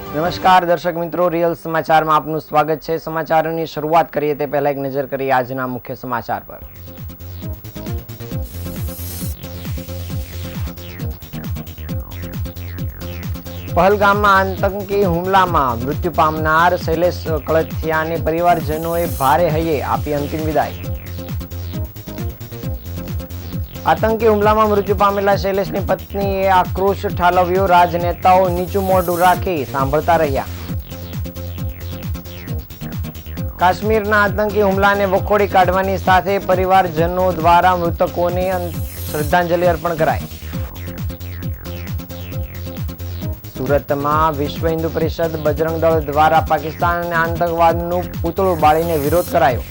નમસ્કાર દર્શક મિત્રો, રિયલ સમાચારમાં આપનું સ્વાગત છે। સમાચારોની શરૂઆત કરીએ તે પહેલા એક નજર કરીએ આજના મુખ્ય સમાચાર પર। પહલગામમાં આતંકી હુમલામાં મૃત્યુ પામનાર શૈલેષ કળથિયાને પરિવારજનોએ ભારે હૈયે આપી અંતિમ વિદાય। આતંકી હુમલામાં મૃત્યુ પામેલા શૈલેષની પત્નીએ આક્રોશ ઠાલવ્યો। રાજનેતાઓ નીચું મોઢું રાખી સાંભળતા રહ્યા। કાશ્મીરના આતંકી હુમલાને વખોડી કાઢવાની સાથે પરિવારજનો દ્વારા મૃતકોને શ્રદ્ધાંજલિ અર્પણ કરાઈ। સુરતમાં વિશ્વ હિન્દુ પરિષદ બજરંગ દળ દ્વારા પાકિસ્તાન અને આતંકવાદનું પૂતળું બાળીને વિરોધ કરાયો।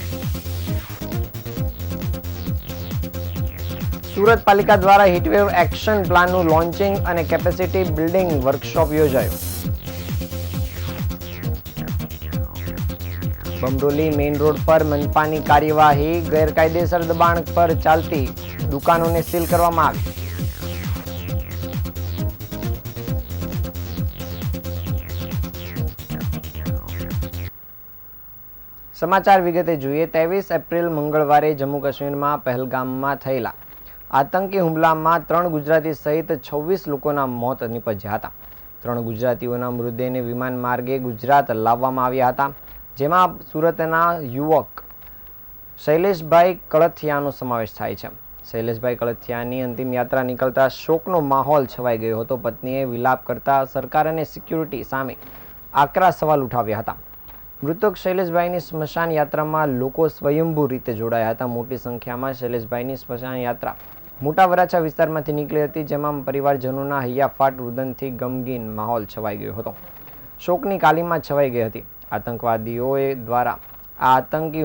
સુરત પાલિકા દ્વારા હીટવેવ એક્શન પ્લાનનું લોન્ચિંગ અને કેપેસિટી બિલ્ડિંગ વર્કશોપ યોજાયો। બમરોલી મેઇન રોડ પર મનપાની કાર્યવાહી, ગેરકાયદેસર દબાણ પર ચાલતી દુકાનોને સીલ કરવામાં આવી। સમાચાર વિગતે જોઈએ। 23 એપ્રિલ મંગળવારે જમ્મુ કાશ્મીરમાં પહેલગામમાં થયેલા આતંકી હુમલામાં 3 ગુજરાતી સહિત 26 લોકોના મોત નીપજ્યા હતા। 3 ગુજરાતીઓના મૃતદેહને વિમાન માર્ગે ગુજરાત લાવવામાં આવ્યા હતા, જેમાં સુરતના યુવક શૈલેષભાઈ કળથિયાનો સમાવેશ થાય છે। શૈલેષભાઈ કળથિયાની અંતિમ યાત્રા નીકળતા શોકનો માહોલ છવાઈ ગયો હતો। પત્નીએ વિલાપ કરતા સરકાર અને સિક્યુરિટી સામે આકરા સવાલ ઉઠાવ્યા હતા। મૃતક શૈલેષભાઈની સ્મશાન યાત્રામાં લોકો સ્વયંભૂ રીતે જોડાયા હતા। મોટી સંખ્યામાં શૈલેષભાઈની સ્મશાન યાત્રા મોટા વરાછા વિસ્તારમાંથી નીકળી હતી, જેમાં પરિવારજનોના હૈયાફાટ રુદનથી ગમગીન માહોલ છવાઈ ગયો હતો। શોકની કાલીમાં છવાઈ ગઈ હતી। આતંકવાદીઓએ દ્વારા આ આતંકી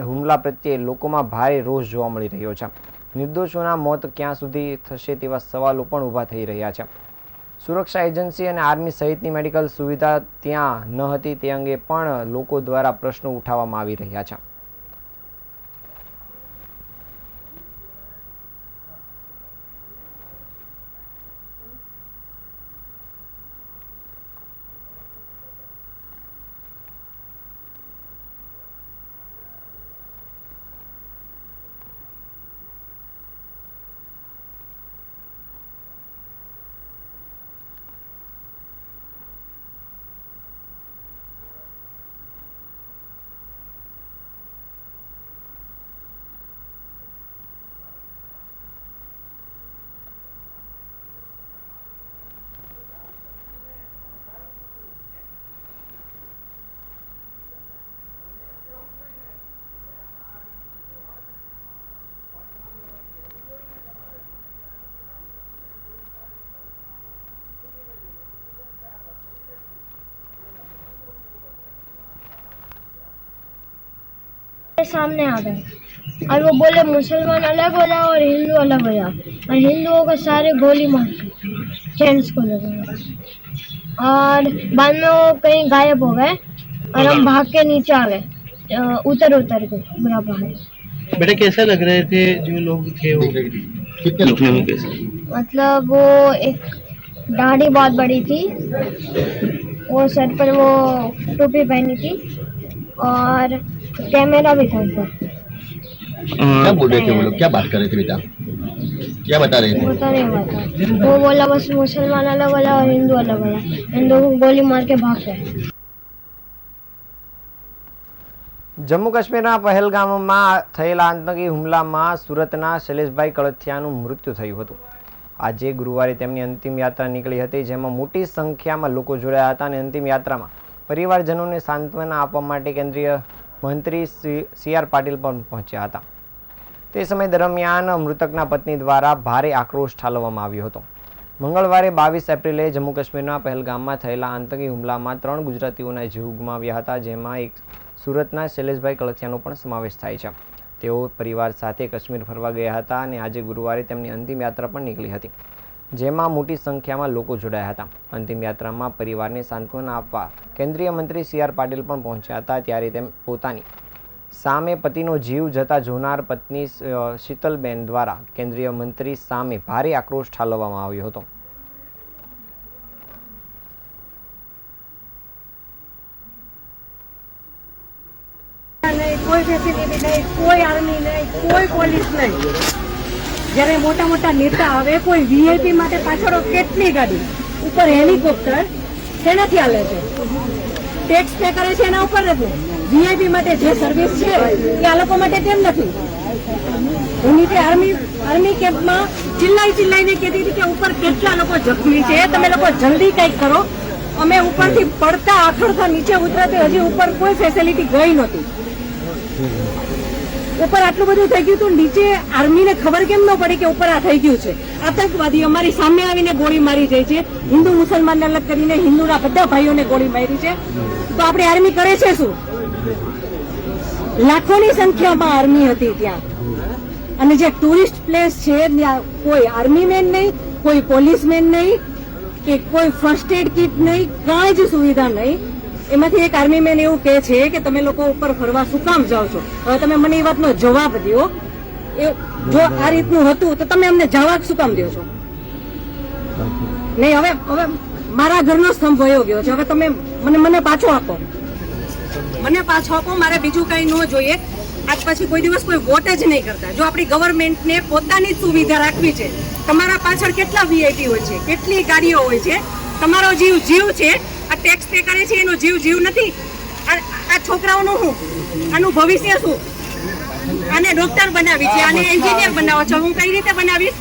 હુમલા પ્રત્યે લોકોમાં ભારે રોષ જોવા મળી રહ્યો છે। નિર્દોષોના મોત ક્યાં સુધી થશે તેવા સવાલો પણ ઊભા થઈ રહ્યા છે। સુરક્ષા એજન્સી અને આર્મી સહિતની મેડિકલ સુવિધા ત્યાં ન હતી તે અંગે પણ લોકો દ્વારા પ્રશ્નો ઉઠાવવામાં આવી રહ્યા છે। सामने आ गए और वो बोले मुसलमान अलग हो जाओ और हिंदू अलग हो जाओ, और हिंदुओं को सारे गोली मार जेंट्स को लगे और बाद में वो कहीं गायब हो गए और हम भाग के नीचे आ गए, उतर के बुरा पहाड़। बेटा कैसा लग रहे थे जो लोग थे वो? कितने लोग थे वो? कैसे मतलब वो एक दाढ़ी बहुत बड़ी थी, वो सर पर वो टोपी पहनी थी और कैमरा भी था सर। क्या बोल रहे थे वो लोग? क्या बात कर रहे थे बेटा? क्या बता रहे थे? बता नहीं बता, वो बोला बस मुसलमान अलग वाला और हिंदू अलग वाला, हिंदू को गोली मार के भाग गए। જમ્મુ કાશ્મીરના પહેલગામમાં થયેલા આતંકી હુમલામાં સુરતના શૈલેષભાઈ કળથિયાનું મૃત્યુ થયું હતું। આજે ગુરુવારે તેમની અંતિમ યાત્રા નીકળી હતી, જેમાં મોટી સંખ્યામાં લોકો જોડાયા હતા અને અંતિમ યાત્રામાં પરિવારજનોને સાંત્વના આપવા માટે કેન્દ્રીય મંત્રી સી.આર. પાટીલ પણ પહોંચ્યા હતા। તે સમય દરમિયાન મૃતકના પત્ની દ્વારા ભારે આક્રોશ ઠાલવવામાં આવ્યો હતો। મંગળવારે 22 એપ્રિલે જમ્મુ કાશ્મીરના પહેલગામમાં થયેલા આતંકી હુમલામાં 3 ગુજરાતીઓના જીવ ગુમાવ્યા હતા, જેમાં એક સુરતના શૈલેષભાઈ કળથિયાનો પણ સમાવેશ થાય છે। તેઓ પરિવાર સાથે કાશ્મીર ફરવા ગયા હતા અને આજે ગુરુવારે તેમની અંતિમ યાત્રા પણ નીકળી હતી, જેમાં મોટી સંખ્યામાં લોકો જોડાયા હતા। અંતિમ યાત્રામાં પરિવારને સાંત્વના આપવા કેન્દ્રીય મંત્રી સી.આર. પાટીલ પણ પહોંચ્યા હતા, ત્યારે તેમ પોતાની સામે પતિનો જીવ જતા જોનાર પત્ની શીતલબેન દ્વારા કેન્દ્રીય મંત્રી સામે ભારે આક્રોશ ઠાલવવામાં આવ્યો હતો। કોઈ ફેસિલિટી નહીં, કોઈ આર્મી નહીં, કોઈ પોલીસ નહીં. જ્યારે મોટા મોટા નેતા આવે, કોઈ વીઆઈપી માટે પાછળ કેટલી ગાડી, ઉપર હેલિકોપ્ટર શેનાથી હાલે છે? ટેક્સ પે કરે છે એના ઉપર નથી. વીઆઈપી માટે જે સર્વિસ છે એ આ લોકો માટે કેમ નથી? હું નીચે આર્મી કેમ્પમાં ચિલ્લાઈને કહેતી હતી કે ઉપર કેટલા લોકો જખમી છે, તમે લોકો જલ્દી કંઈક કરો. અમે ઉપરથી પડતા આખડતા નીચે ઉતરાતે હજી ઉપર કોઈ ફેસિલિટી ગઈ નહોતી. ઉપર આટલું બધું થઈ ગયું હતું, નીચે આર્મીને ખબર કેમ ન પડી કે ઉપર આ થઈ ગયું છે? આતંકવાદી અમારી સામે આવીને ગોળી મારી જાય છે. હિન્દુ મુસલમાનને અલગ કરીને હિન્દુના બધા ભાઈઓને ગોળી મારી છે. તો આપણી આર્મી કરે છે શું? લાખોની સંખ્યામાં આર્મી હતી ત્યાં. અને જે ટુરિસ્ટ પ્લેસ છે ત્યાં કોઈ આર્મીમેન નહીં, કોઈ પોલીસમેન નહીં, કે કોઈ ફર્સ્ટ એડ કિટ નહીં, કાંઈ જ સુવિધા નહીં. એમાંથી એક આર્મી મેન એવું કહે છે કે તમે લોકો ઉપર ફરવા શું કામ જાઓ છો? હવે તમે મને એ વાતનો જવાબ દો. જો આ રીતનું હતું તો તમે અમને જવાબ શું કામ દો છો? નહીં, હવે મારા ઘરનો સ્તંભ વયો ગયો છે. હવે તમે મને પાછો આપો, મારે બીજું કઈ ન જોઈએ. આજ પછી કોઈ દિવસ કોઈ વોટ જ નહીં કરતા. જો આપણી ગવર્મેન્ટને પોતાની જ સુવિધા રાખવી છે. તમારા પાછળ કેટલા વીઆઈપી હોય છે, કેટલી ગાડીઓ હોય છે. તમારો જીવ છે. આ ટેક્સ પે કરે છે એનો જીવ નથી. આ છોકરાઓનું શું? આનું ભવિષ્ય શું? આને ડોક્ટર બનાવી છે, આને એન્જિનિયર બનાવો છો. હું કઈ રીતે બનાવીશ?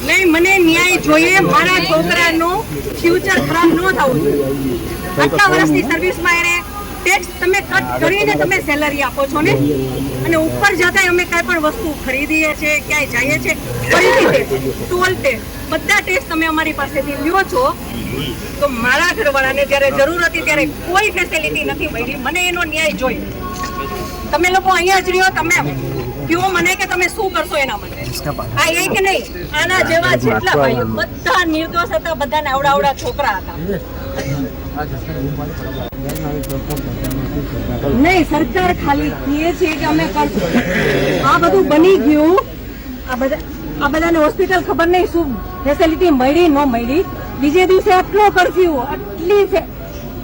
નહીં, મને ન્યાય જોઈએ. મારા છોકરાનું ફ્યુચર ખરાબ ન થવું જોઈએ. આટલા વર્ષની સર્વિસમાં એને ટેક્સ તમે કટ કરીને તમે સેલરી આપો છો ને, અને ઉપર જતા અમે કઈ પણ વસ્તુ ખરીદીએ છીએ, ક્યાંય જઈએ છીએ, ફરીથી ટોલ ટેક્સ બધા ટેક્સ તમે અમારી પાસેથી લ્યો છો. તો મારા ઘરવાળાને જ્યારે જરૂર હતી ત્યારે કોઈ ફેસિલિટી નથી મળી. મને એનો ન્યાય જોઈએ. તમે લોકો અહીંયા જ રહ્યો, તમે કહો મને કે તમે શું કરશો એના માટે. આ એક નહીં, આના જેવા જેટલા ભાઈઓ બધા નિર્દોષ હતા, બધાને આવડા છોકરા હતા. નહીં, સરકાર ખાલી કહે છે કે અમે કરશું. આ બધું બની ગયું. આ બધાને હોસ્પિટલ ખબર નહીં શું ફેસિલિટી મળી ન મળી. બીજે દિવસે આટલો કરફ્યુ, આટલી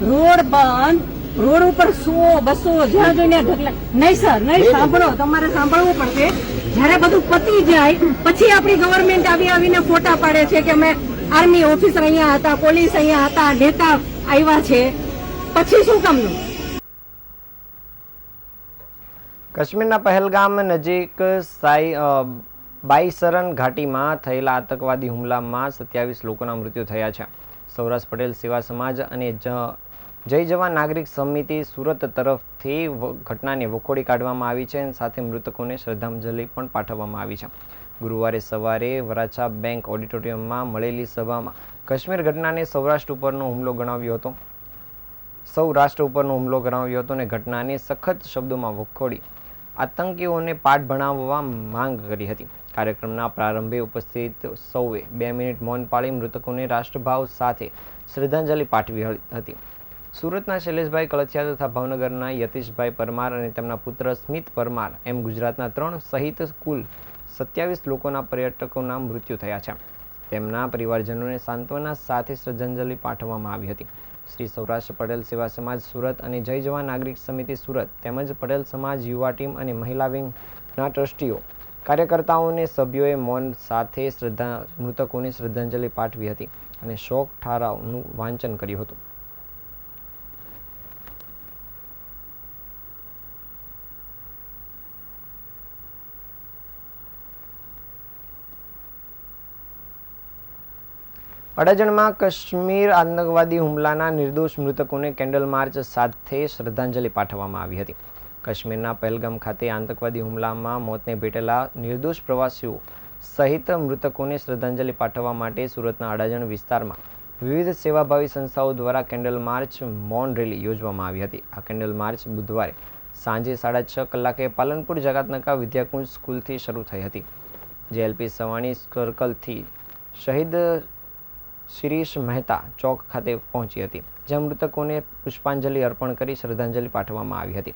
રોડ બંધ, રોડ ઉપર 100-200 જ્યાં જોઈને ઢગલા. નહીં સર, નહીં, સાંભળો, તમારે સાંભળવું પડશે. જયારે બધું પતી જાય પછી આપણી ગવર્મેન્ટ આવીને ફોટા પાડે છે કે અમે આર્મી ઓફિસર અહીંયા હતા, પોલીસ અહીંયા હતા, નેતા આવ્યા છે. પછી શું કામનું? કાશ્મીરના પહેલગામ નજીક બાઈસરન ઘાટીમાં થયેલા આતંકવાદી હુમલામાં 27 લોકોના મૃત્યુ થયા છે. સૌરાષ્ટ્ર પટેલ સેવા સમાજ અને જય જવાન નાગરિક સમિતિ સુરત તરફથી ઘટનાને વખોડી કાઢવામાં આવી છે, સાથે મૃતકોને શ્રદ્ધાંજલિ પણ પાઠવવામાં આવી છે. ગુરુવારે સવારે વરાછા બેંક ઓડિટોરિયમમાં મળેલી સભામાં કાશ્મીર ઘટનાને સૌરાષ્ટ્ર ઉપરનો હુમલો ગણાવ્યો હતો અને ઘટનાને સખત શબ્દોમાં વખોડી આતંકીઓને પાઠ ભણાવવા માંગ કરી હતી. કાર્યક્રમના પ્રારંભે ઉપસ્થિત સૌએ 2 મિનિટ મૌન પાળી મૃતકોને રાષ્ટ્રભાવ સાથે શ્રદ્ધાંજલિ પાઠવી હતી. સુરતના શૈલેષભાઈ કળથિયા તથા ભાવનગરના યતીશભાઈ પરમાર અને તેમના પુત્ર સ્મિત પરમાર એમ ગુજરાતના 3 સહિત કુલ 27 લોકોના પર્યટકોના મૃત્યુ થયા છે. તેમના પરિવારજનોને સાંત્વના સાથે શ્રદ્ધાંજલિ પાઠવવામાં આવી હતી. શ્રી સૌરાષ્ટ્ર પટેલ સેવા સમાજ સુરત અને જય જવાન નાગરિક સમિતિ સુરત તેમજ પટેલ સમાજ યુવા ટીમ અને મહિલા વિંગના ટ્રસ્ટીઓ કાર્યકર્તાઓને સભ્યોએ મૌન સાથે મૃતકોને શ્રદ્ધાંજલિ પાઠવી હતી અને શોક ઠરાવનું વાંચન કર્યું હતું. અડાજણમાં કાશ્મીર આતંકવાદી હુમલાના નિર્દોષ મૃતકોને કેન્ડલ માર્ચ સાથે શ્રદ્ધાંજલિ પાઠવવામાં આવી હતી. કાશ્મીરના પહેલગામ ખાતે આતંકવાદી હુમલામાં મોતને ભેટેલા નિર્દોષ પ્રવાસીઓ સહિત મૃતકોને શ્રદ્ધાંજલિ પાઠવવા માટે સુરતના અડાજણ વિસ્તારમાં વિવિધ સેવાભાવી સંસ્થાઓ દ્વારા કેન્ડલ માર્ચ મૌન રેલી યોજવામાં આવી હતી. આ કેન્ડલ માર્ચ બુધવારે સાંજે 6:30 કલાકે પાલનપુર જગાતનાકા વિદ્યાકુંજ સ્કૂલથી શરૂ થઈ હતી. જેએલપી સવાણી સર્કલથી શહીદ શિરીષ મહેતા ચોક ખાતે પહોંચી હતી, જ્યાં મૃતકોને પુષ્પાંજલિ અર્પણ કરી શ્રદ્ધાંજલિ પાઠવવામાં આવી હતી.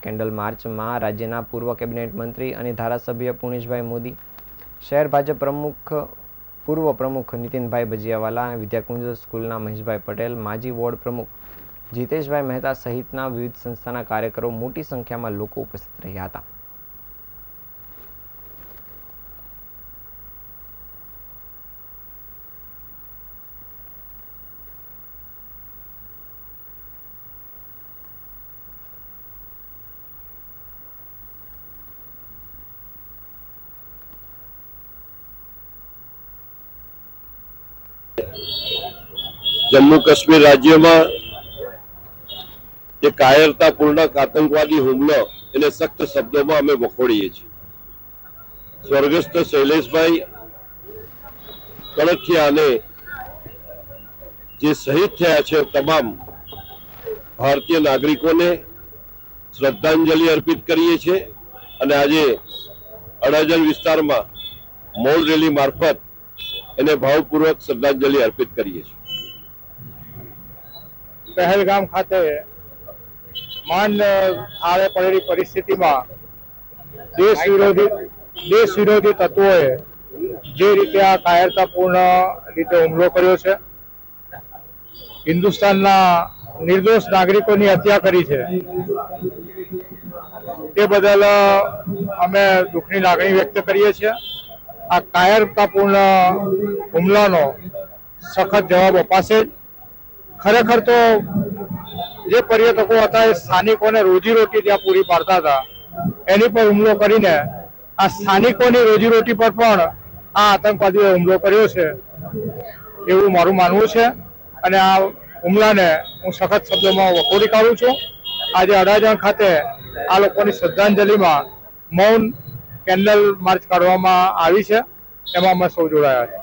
કેન્ડલ માર્ચમાં રાજ્યના પૂર્વ કેબિનેટ મંત્રી અને ધારાસભ્ય પુણેશભાઈ મોદી, શહેર ભાજપ પૂર્વ પ્રમુખ નીતિનભાઈ ભજીયાવાલા, વિદ્યાકુંજ સ્કૂલના મહેશભાઈ પટેલ, માજી વોર્ડ પ્રમુખ જીતેશભાઈ મહેતા સહિતના વિવિધ સંસ્થાના કાર્યકરો મોટી સંખ્યામાં લોકો ઉપસ્થિત રહ્યા હતા. जम्मू काश्मीर राज्य में જે કાયરતાપૂર્ણ આતંકવાદી હુમલો એને સખ્ત શબ્દોમાં અમે વખોડીએ છીએ. સ્વર્ગસ્થ શૈલેષભાઈ કળથિયા અને જે શહીદ થયા છે તમામ ભારતીય નાગરિકોને શ્રદ્ધાંજલિ અર્પિત કરીએ છીએ અને આજે અડાજણ વિસ્તારમાં મૌન રેલી મારફત એને ભાવપૂર્વક શ્રદ્ધાંજલિ અર્પિત કરીએ છીએ. પહેલગામ ખાતે માંડ હારે પડેલી પરિસ્થિતિમાં દેશ વિરોધી તત્વોએ જે રીતે આ કાયરતાપૂર્ણ રીતે હુમલો કર્યો છે, હિન્દુસ્તાનના નિર્દોષ નાગરિકોની હત્યા કરી છે, તે બદલ અમે દુઃખની લાગણી વ્યક્ત કરીએ છીએ. આ કાયરતાપૂર્ણ હુમલાનો સખત જવાબ અપાશે. ખરેખર તો જે પર્યટકો હતા એ સ્થાનિકોને રોજીરોટી ત્યાં પૂરી પાડતા હતા, એની પર હુમલો કરીને આ સ્થાનિકોની રોજીરોટી પર પણ આ આતંકવાદીઓએ હુમલો કર્યો છે એવું મારું માનવું છે અને આ હુમલાને હું સખત શબ્દોમાં વખોડી કાઢું છું. આજે અડાજણ ખાતે આ લોકોની શ્રદ્ધાંજલિમાં મૌન કેન્ડલ માર્ચ કાઢવામાં આવી છે, એમાં અમે સૌ જોડાયા છે.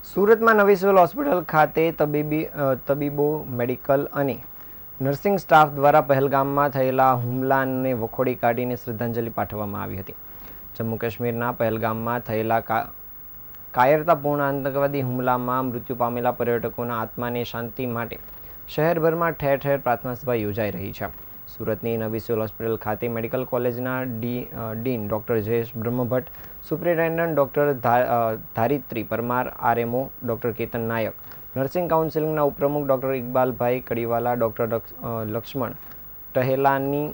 સુરતમાં નવી સિવિલ હોસ્પિટલ ખાતે તબીબો, મેડિકલ અને નર્સિંગ સ્ટાફ દ્વારા પહેલગામમાં થયેલા હુમલાને વખોડી કાઢીને શ્રદ્ધાંજલિ પાઠવવામાં આવી હતી. જમ્મુ કાશ્મીરના પહેલગામમાં થયેલા કાયરતાપૂર્ણ આતંકવાદી હુમલામાં મૃત્યુ પામેલા પર્યટકોના આત્માને શાંતિ માટે શહેરભરમાં ઠેર ઠેર પ્રાર્થના સભા યોજાઈ રહી છે. સુરતની નવી સિવિલ હોસ્પિટલ ખાતે મેડિકલ કોલેજના dean doctor Jayesh Brahmbhatt, superintendent doctor Dharitri Parmar, RMO doctor Ketan Nayak, nursing કાઉન્સિલના ઉપપ્રમુખ doctor Iqbalbhai Kadiwala, doctor Laxman Tahelani,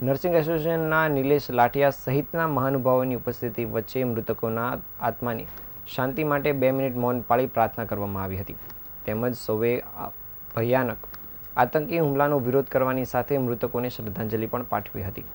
nursing એસોસિએશનના નિલેશ લાઠિયા સહિતના મહાનુભાવોની ઉપસ્થિતિ વચ્ચે મૃતકોના આત્માની શાંતિ માટે 2 મિનિટ મૌન પાળી પ્રાર્થના કરવામાં આવી હતી. તેમજ સૌએ ભયાનક આતંકી હુમલાનો વિરોધ કરવાની સાથે મૃતકોને શ્રદ્ધાંજલિ પણ પાઠવી હતી.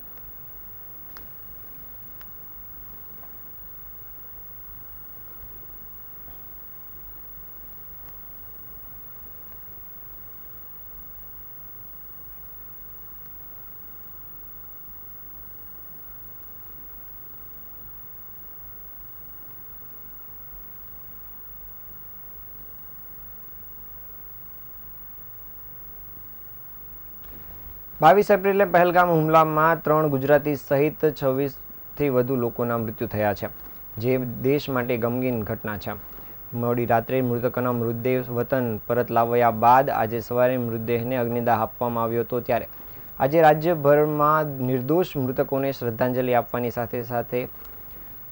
બાવીસ એપ્રિલે પહેલગામ હુમલામાં 3 ગુજરાતી સહિત 26થી વધુ લોકોના મૃત્યુ થયા છે, જે દેશ માટે ગમગીન ઘટના છે. મોડી રાત્રે મૃતકોના મૃતદેહ વતન પરત લાવ્યા બાદ આજે સવારે મૃતદેહને અગ્નિદાહ આપવામાં આવ્યો હતો. ત્યારે આજે રાજ્યભરમાં નિર્દોષ મૃતકોને શ્રદ્ધાંજલિ આપવાની સાથે સાથે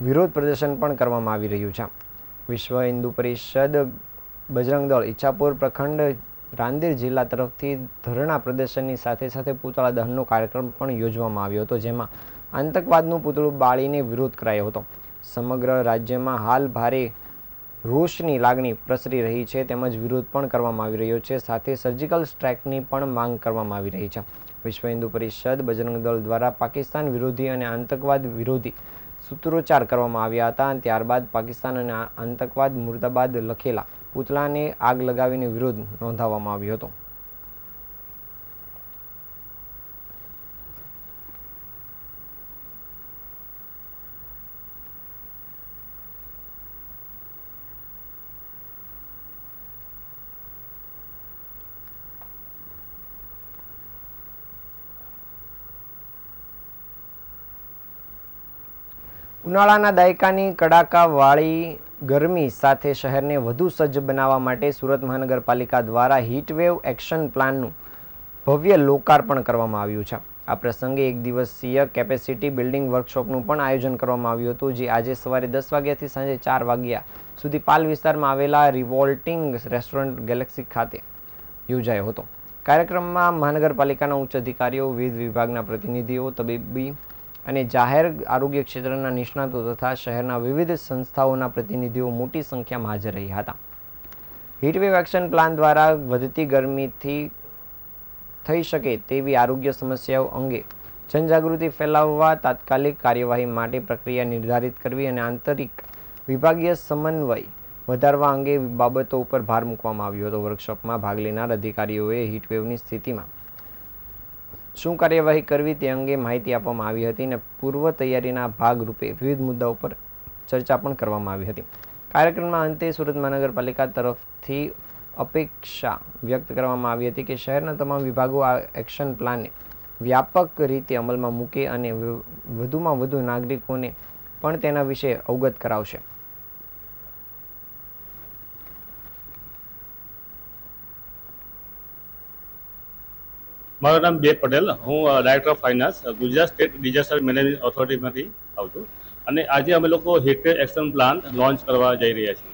વિરોધ પ્રદર્શન પણ કરવામાં આવી રહ્યું છે. વિશ્વ હિન્દુ પરિષદ, બજરંગ દળ, ઈચ્છાપુર પ્રખંડ, રાંદેર જિલ્લા તરફથી ધરણા પ્રદર્શનની સાથે સાથે પૂતળા દહનનો કાર્યક્રમ પણ યોજવામાં આવ્યો હતો, જેમાં આતંકવાદનું પૂતળું બાળીને વિરોધ કરાયો હતો. સમગ્ર રાજ્યમાં હાલ ભારે રોષની લાગણી પ્રસરી રહી છે, તેમજ વિરોધ પણ કરવામાં આવી રહ્યો છે. સાથે સર્જિકલ સ્ટ્રાઇકની પણ માંગ કરવામાં આવી રહી છે. વિશ્વ હિન્દુ પરિષદ, બજરંગ દળ દ્વારા પાકિસ્તાન વિરોધી અને આતંકવાદ વિરોધી સૂત્રોચ્ચાર કરવામાં આવ્યા હતા. ત્યારબાદ પાકિસ્તાન અને આતંકવાદ મુર્દાબાદ લખેલા પૂતળાને આગ લગાવીને વિરોધ નોંધાવવામાં આવ્યો હતો. ઉનાળાના દાયકાની કડાકાવાળી ગરમી સાથે શહેરને વધુ સજ્જ બનાવવા માટે સુરત મહાનગરપાલિકા દ્વારા હીટવેવ એક્શન પ્લાનનું ભવ્ય લોકાર્પણ કરવામાં આવ્યું છે. આ પ્રસંગે એક દિવસીય કેપેસિટી બિલ્ડિંગ વર્કશોપનું પણ આયોજન કરવામાં આવ્યું હતું, જે આજે સવારે 10 વાગ્યાથી સાંજે 4 વાગ્યા સુધી પાલ વિસ્તારમાં આવેલા રિવોલ્ટિંગ રેસ્ટોરન્ટ ગેલેક્સી ખાતે યોજાયો હતો. કાર્યક્રમમાં મહાનગરપાલિકાના ઉચ્ચ અધિકારીઓ, વિવિધ વિભાગના પ્રતિનિધિઓ, તબીબી અને જાહેર આરોગ્ય ક્ષેત્રના નિષ્ણાતો તથા શહેરના વિવિધ સંસ્થાઓના પ્રતિનિધિઓ મોટી સંખ્યામાં હાજર રહ્યા હતા. હીટવેવ એક્શન પ્લાન દ્વારા વધતી ગરમીથી થઈ શકે તેવી આરોગ્ય સમસ્યાઓ અંગે જનજાગૃતિ ફેલાવવા, તાત્કાલિક કાર્યવાહી માટે પ્રક્રિયા નિર્ધારિત કરવી અને આંતરિક વિભાગીય સમન્વય વધારવા અંગે બાબતો ઉપર ભાર મૂકવામાં આવ્યો હતો. વર્કશોપમાં ભાગ લેનાર અધિકારીઓએ હીટવેવની સ્થિતિમાં શું કાર્યવાહી કરવી તે અંગે માહિતી આપવામાં આવી હતી અને પૂર્વ તૈયારીના ભાગરૂપે વિવિધ મુદ્દાઓ પર ચર્ચા પણ કરવામાં આવી હતી. કાર્યક્રમના અંતે સુરત મહાનગરપાલિકા તરફથી અપેક્ષા વ્યક્ત કરવામાં આવી હતી કે શહેરના તમામ વિભાગો આ એક્શન પ્લાનને વ્યાપક રીતે અમલમાં મૂકે અને વધુમાં વધુ નાગરિકોને પણ તેના વિશે અવગત કરાવશે. મારું નામ બે પટેલ, હું director of finance Gujarat state disaster management ઓથોરિટીમાંથી આવું છું અને આજે અમે લોકો હીટવેવ એક્શન પ્લાન લોન્ચ કરવા જઈ રહ્યા છીએ.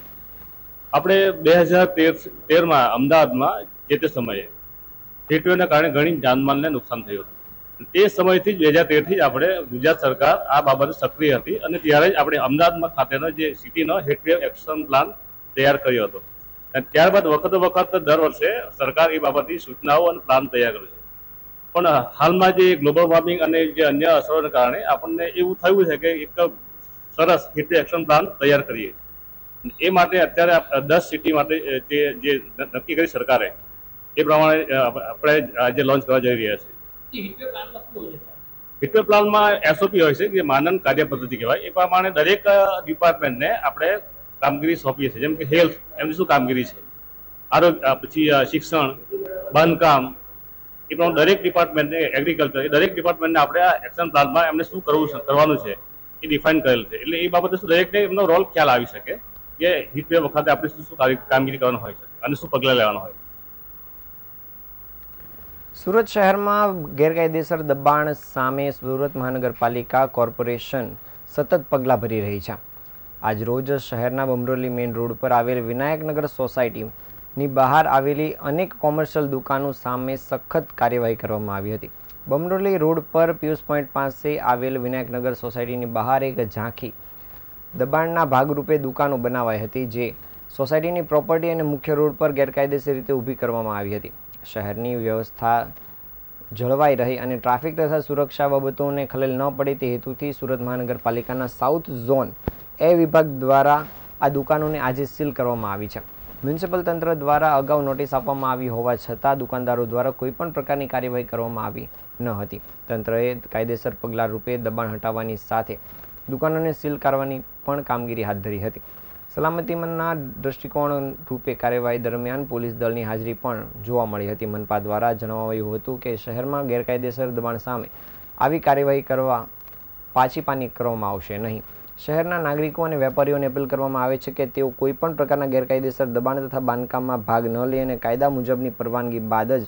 આપણે 2013માં અમદાવાદમાં જે તે સમયે હીટવેવના કારણે ઘણી જાનમાલને નુકસાન થયું હતું. તે સમયથી જ 2013થી જ આપણે ગુજરાત સરકાર આ બાબતે સક્રિય હતી અને ત્યારે જ આપણે અમદાવાદમાં ખાતેનો જે સિટીનો હીટવેવ એક્શન પ્લાન તૈયાર કર્યો હતો. અને ત્યારબાદ વખત દર વર્ષે સરકાર એ બાબતની સૂચનાઓ અને પ્લાન તૈયાર કરે છે. પણ હાલમાં જે ગ્લોબલ વોર્મિંગ અને જે અન્ય અસરોને કારણે આપણને એવું થયું છે કે એક સરસ હીટવેવ એક્શન પ્લાન તૈયાર કરીએ. એ માટે અત્યારે 10 સિટી માટે જે નક્કી કરી સરકારે એ પ્રમાણે આપણે આજે લોન્ચ કરવા જઈ રહ્યા છીએ. હીટવેવ પ્લાનમાં એસઓપી હોય છે જે માનન કાર્ય પદ્ધતિ કહેવાય. એ પ્રમાણે દરેક ડિપાર્ટમેન્ટને આપણે કામગીરી સોંપીએ છીએ. જેમ કે હેલ્થ, એમની શું કામગીરી છે, આરોગ્ય, પછી શિક્ષણ, બાંધકામ, એ પ્રમાણે દરેક ડિપાર્ટમેન્ટને, એગ્રીકલ્ચર, એ દરેક ડિપાર્ટમેન્ટને આપણે આ એક્શન પ્લાનમાં એમને શું કરવાનું છે એ ડિફાઇન કરેલ છે. એટલે એ બાબતે દરેકને એમનો રોલ ખ્યાલ આવી શકે કે હીટવેવ વખતે આપણે શું કામગીરી કરવાનું હોય છે અને શું પગલાં લેવાનું હોય. સુરત શહેરમાં ગેરકાયદેસર દબાણ સામે સુરત મહાનગરપાલિકા કોર્પોરેશન સતત પગલાં ભરી રહી છે. આજ રોજ શહેરના બમરોલી મેઇન રોડ પર આવેલ વિનાયકનગર સોસાયટીની બહાર આવેલી અનેક કોમર્શિયલ દુકાનો સામે સખત કાર્યવાહી કરવામાં આવી હતી. બમરોલી રોડ પર પિયુષ પોઈન્ટ પાસે આવેલ વિનાયકનગર સોસાયટીની બહાર એક ઝાંખી દબાણના ભાગરૂપે દુકાનો બનાવાઈ હતી, જે સોસાયટીની પ્રોપર્ટી અને મુખ્ય રોડ પર ગેરકાયદેસર રીતે ઊભી કરવામાં આવી હતી. શહેરની વ્યવસ્થા જળવાઈ રહે અને ટ્રાફિક તથા સુરક્ષા બાબતોને ખલેલ ન પડે તે હેતુથી સુરત મહાનગરપાલિકાના સાઉથ ઝોન એ વિભાગ દ્વારા આ દુકાનોને આજે સીલ કરવામાં આવી છે. મ્યુનિસિપલ તંત્ર દ્વારા અગાઉ નોટિસ આપવામાં આવી હોવા છતાં દુકાનદારો દ્વારા કોઈપણ પ્રકારની કાર્યવાહી કરવામાં આવી ન હતી. તંત્રએ કાયદેસર પગલાં રૂપે દબાણ હટાવવાની સાથે દુકાનોને સીલ કરવાની પણ કામગીરી હાથ ધરી હતી. સલામતીના દૃષ્ટિકોણ રૂપે કાર્યવાહી દરમિયાન પોલીસ દળની હાજરી પણ જોવા મળી હતી. મનપા દ્વારા જણાવાયું હતું કે શહેરમાં ગેરકાયદેસર દબાણ સામે આવી કાર્યવાહી કરવા પાછી કરવામાં આવશે નહીં. શહેરના નાગરિકો અને વેપારીઓને અપીલ કરવામાં આવે છે કે તેઓ કોઈપણ પ્રકારના ગેરકાયદેસર દબાણ તથા બાંધકામમાં ભાગ ન લે અને કાયદા મુજબની પરવાનગી બાદ જ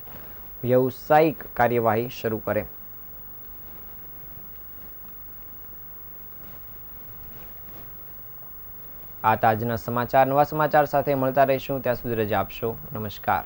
વ્યવસાયિક કાર્યવાહી શરૂ કરે. આ તાજના સમાચાર. નવા સમાચાર સાથે મળતા રહીશું. ત્યાં સુધી રજા આપશો. નમસ્કાર.